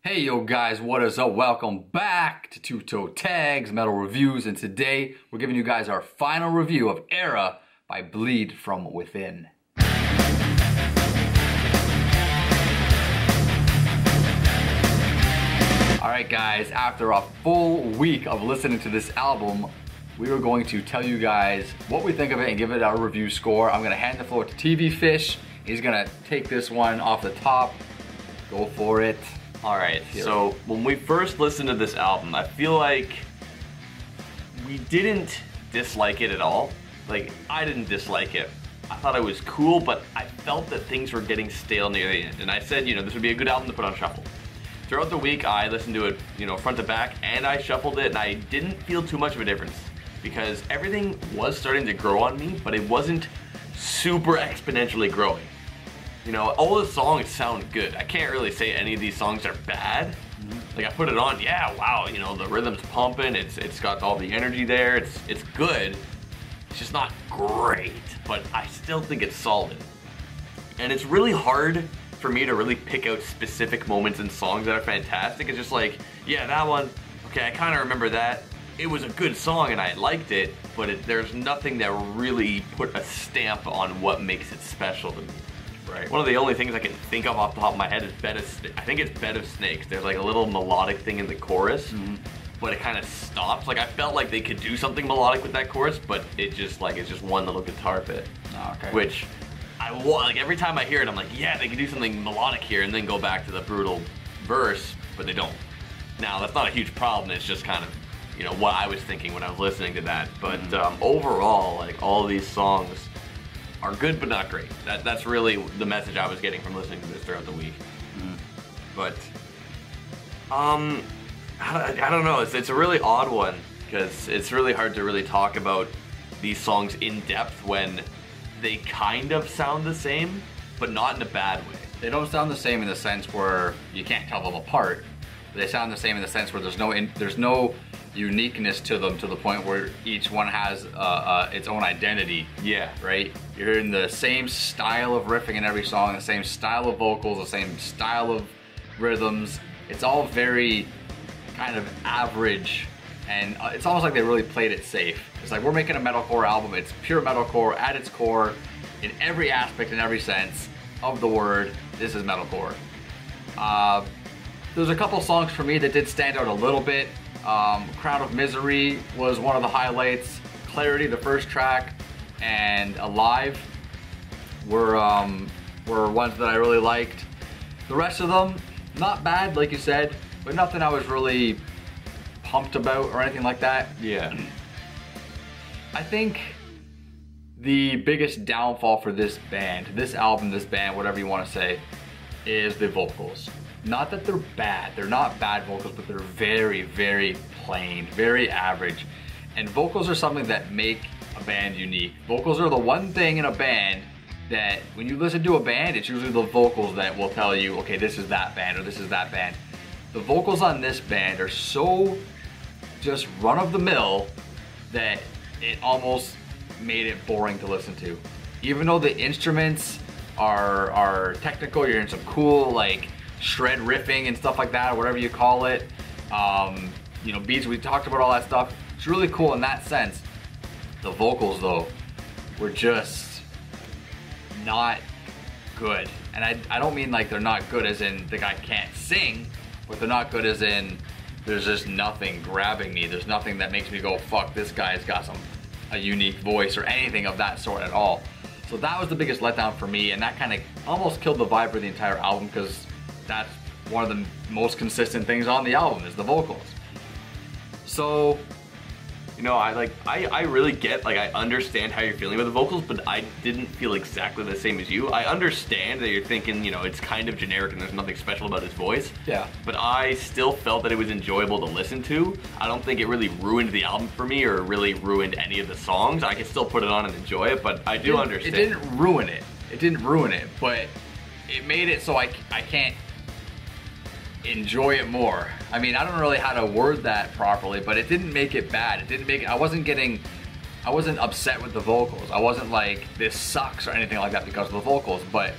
Hey yo guys, what is up? Welcome back to Toe Tags Metal Reviews, and today we're giving you guys our final review of Era by Bleed From Within. Alright guys, after a full week of listening to this album, we are going to tell you guys what we think of it and give it our review score. I'm going to hand the floor to TV Fish. He's going to take this one off the top. Go for it. Alright, so when we first listened to this album, I feel like we didn't dislike it at all. Like, I didn't dislike it. I thought it was cool, but I felt that things were getting stale near the end. And I said, this would be a good album to put on shuffle. Throughout the week, I listened to it, front to back, and I shuffled it, and I didn't feel too much of a difference. Because everything was starting to grow on me, but it wasn't super exponentially growing. All the songs sound good. I can't really say any of these songs are bad. Like, I put it on, yeah, wow, the rhythm's pumping, it's got all the energy there, it's good. It's just not great, but I still think it's solid. And it's really hard for me to really pick out specific moments in songs that are fantastic. It's just like, yeah, that one, okay, I kind of remember that. It was a good song and I liked it, but there's nothing that really put a stamp on what makes it special to me. Right. One of the only things I can think of off the top of my head is I think it's Bed of Snakes. There's like a little melodic thing in the chorus, but it kind of stops. Like, I felt like they could do something melodic with that chorus, but it's just one little guitar bit. Oh, okay. Which every time I hear it, I'm like, yeah, they can do something melodic here, and then go back to the brutal verse, but they don't. Now, that's not a huge problem. It's just kind of, what I was thinking when I was listening to that. But overall, like, all of these songs are good but not great. That's really the message I was getting from listening to this throughout the week. But I don't know. It's a really odd one because it's really hard to really talk about these songs in depth when they kind of sound the same, but not in a bad way. They don't sound the same in the sense where you can't tell them apart. They sound the same in the sense where there's no uniqueness to them to the point where each one has its own identity. Yeah. Right? You're hearing the same style of riffing in every song, the same style of vocals, the same style of rhythms. It's all very kind of average, and it's almost like they really played it safe. It's like, we're making a metalcore album. It's pure metalcore at its core, in every aspect, in every sense of the word. This is metalcore. There's a couple songs for me that did stand out a little bit. Crown of Misery was one of the highlights. Clarity, the first track, and Alive were ones that I really liked. The rest of them, not bad, like you said, but nothing I was really pumped about or anything like that. Yeah. I think the biggest downfall for this band, this album, this band, whatever you want to say, is the vocals. Not that they're bad, they're not bad vocals, but they're very, very plain, very average. And vocals are something that make a band unique. Vocals are the one thing in a band that when you listen to a band, it's usually the vocals that will tell you, okay, this is that band or this is that band. The vocals on this band are so just run-of-the-mill that it almost made it boring to listen to. Even though the instruments are technical, you're hearing some cool, like, shred riffing and stuff like that, or whatever you call it. Beats, we talked about all that stuff. It's really cool in that sense. The vocals, though, were just not good. And I don't mean like they're not good as in the guy can't sing, but they're not good as in there's just nothing grabbing me. There's nothing that makes me go, fuck, this guy's got a unique voice or anything of that sort at all. So that was the biggest letdown for me, and that kind of almost killed the vibe for the entire album, because that's one of the most consistent things on the album is the vocals. So, I really get, like, I understand how you're feeling with the vocals, but I didn't feel exactly the same as you. I understand that you're thinking, it's kind of generic and there's nothing special about his voice. Yeah. But I still felt that it was enjoyable to listen to. I don't think it really ruined the album for me or really ruined any of the songs. I can still put it on and enjoy it, but I do understand. It didn't ruin it. It didn't ruin it, but it made it so I can't enjoy it more. I mean, I don't really know how to word that properly, but it didn't make it bad. It didn't make it, I wasn't upset with the vocals. I wasn't like, this sucks or anything like that because of the vocals, but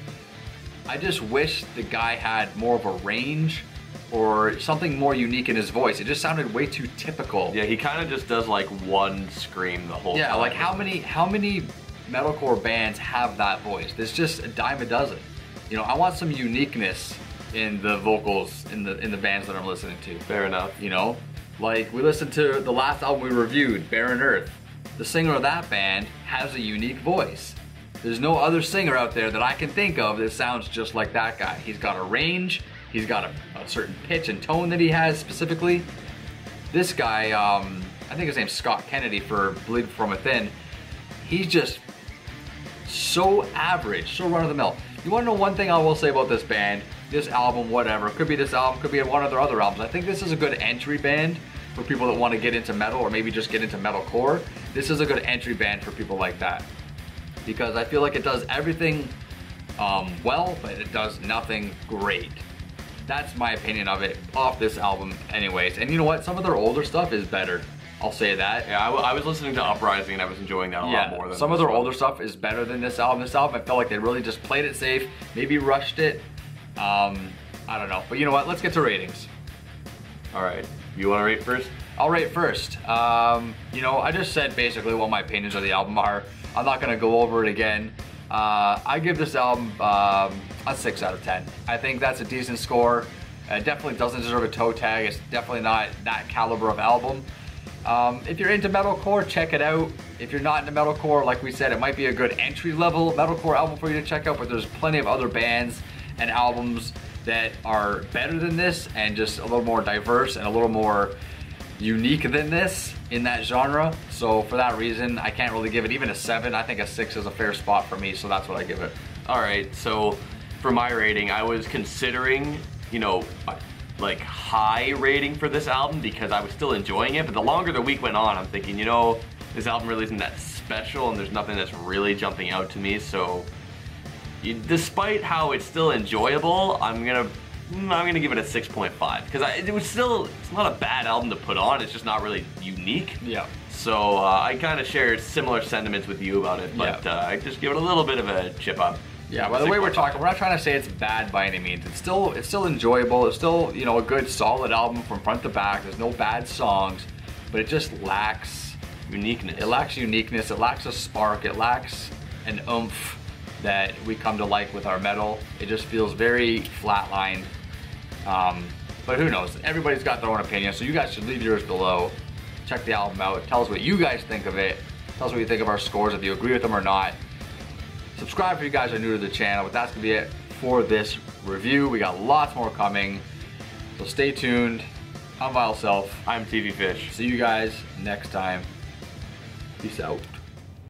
I just wish the guy had more of a range or something more unique in his voice. It just sounded way too typical. Yeah, he kind of just does like one scream the whole time. Yeah, like how many metalcore bands have that voice? There's just a dime a dozen. You know, I want some uniqueness in the vocals in the bands that I'm listening to. Fair enough. You know, like we listened to the last album we reviewed, Barren Earth. The singer of that band has a unique voice. There's no other singer out there that I can think of that sounds just like that guy. He's got a range, he's got a certain pitch and tone that he has specifically. This guy, I think his name's Scott Kennedy for Bleed From Within, he's just so average, so run-of-the-mill. You wanna know one thing I will say about this band, this album, whatever, could be this album, could be one of their other albums. I think this is a good entry band for people that want to get into metal or maybe just get into metalcore. This is a good entry band for people like that. Because I feel like it does everything well, but it does nothing great. That's my opinion of it, off this album anyways. And you know what, some of their older stuff is better. I'll say that. Yeah, I was listening to Uprising and I was enjoying that a lot more than some of their older stuff is better than this album. This album, I felt like they really just played it safe, maybe rushed it. I don't know, but you know what, let's get to ratings. All right, you wanna rate first? I'll rate first. You know, I just said basically what my opinions of the album are. I'm not gonna go over it again. I give this album a 6 out of 10. I think that's a decent score. It definitely doesn't deserve a toe tag. It's definitely not that caliber of album. If you're into metalcore, check it out. If you're not into metalcore, like we said, it might be a good entry-level metalcore album for you to check out, but there's plenty of other bands and albums that are better than this and just a little more diverse and a little more unique than this in that genre. So for that reason, I can't really give it even a 7. I think a 6 is a fair spot for me, so that's what I give it. All right, so for my rating, I was considering, you know, like high rating for this album because I was still enjoying it, but the longer the week went on, I'm thinking, you know, this album really isn't that special and there's nothing that's really jumping out to me, so despite how it's still enjoyable, I'm gonna give it a 6.5 because it's not a bad album to put on. It's just not really unique. Yeah. So I kind of share similar sentiments with you about it, but I just give it a little bit of a chip up. Yeah. By the way we're talking, we're not trying to say it's bad by any means. It's still enjoyable. It's still, you know, a good solid album from front to back. There's no bad songs, but it just lacks uniqueness. It lacks uniqueness. It lacks a spark. It lacks an oomph that we come to like with our metal. It just feels very flatlined. But who knows? Everybody's got their own opinion, so you guys should leave yours below. Check the album out. Tell us what you guys think of it. Tell us what you think of our scores, if you agree with them or not. Subscribe if you guys are new to the channel, but that's gonna be it for this review. We got lots more coming, so stay tuned. I'm Vile Self. I'm TV Fish. See you guys next time. Peace out.